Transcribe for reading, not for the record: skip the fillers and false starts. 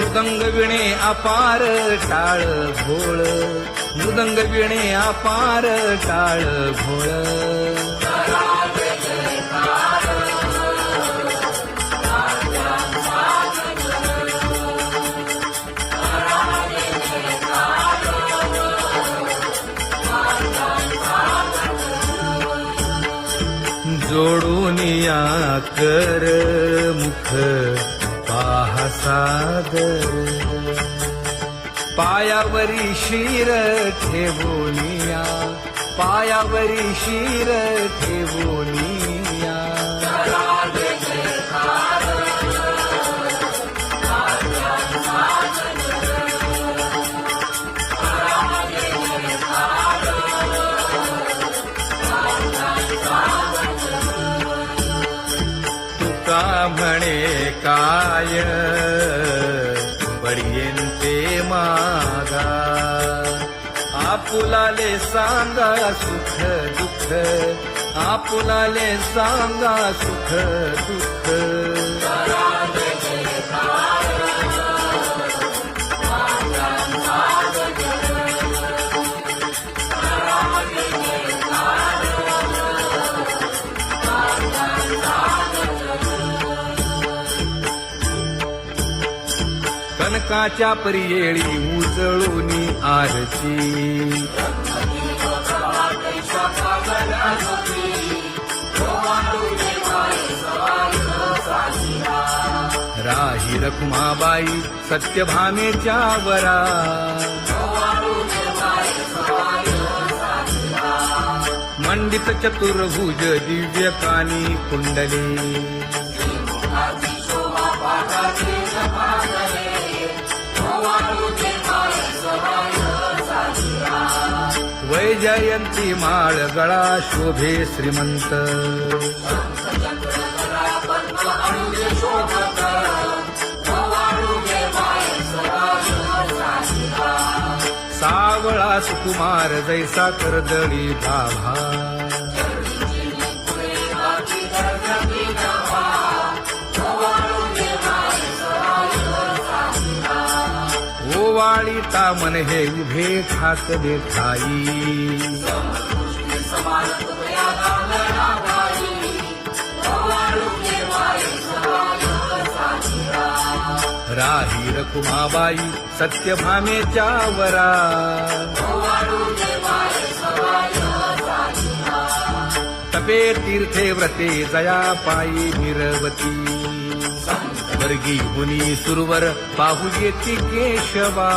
मृदंग विणे अपार टाळ भोळ, मृदंग विणे अपार टाळ भोळ. जोडून या कर मुख पाहा सादर, पायावरी शिर ठेवोनिया, पायावरी शिर ठेवोनिया. तुका म्हणे काय पडियेन ते मागा, आपुलाले सांगा सुख दुःख, आपुलाले सांगा सुख दुःख. कनकाच्या परियेळी उजळूनी आरती, राही रखुमाबाई सत्यभामेच्या वरा, मंडित चतुर्भुज दिव्य कानी कुंडली, वैजयंती माळ गळा शोभे श्रीमंत, सावळा सुकुमार जैसा कर्दळी गाभा, ओवाळीता मन हे उभे ठाक देखाई, राही रखुमाबाई सत्यभामेच्या वरा, तपे तीर्थे व्रते जया पायी निरवती, वर्गी मुनी सुरवर पाहू येती केशवा.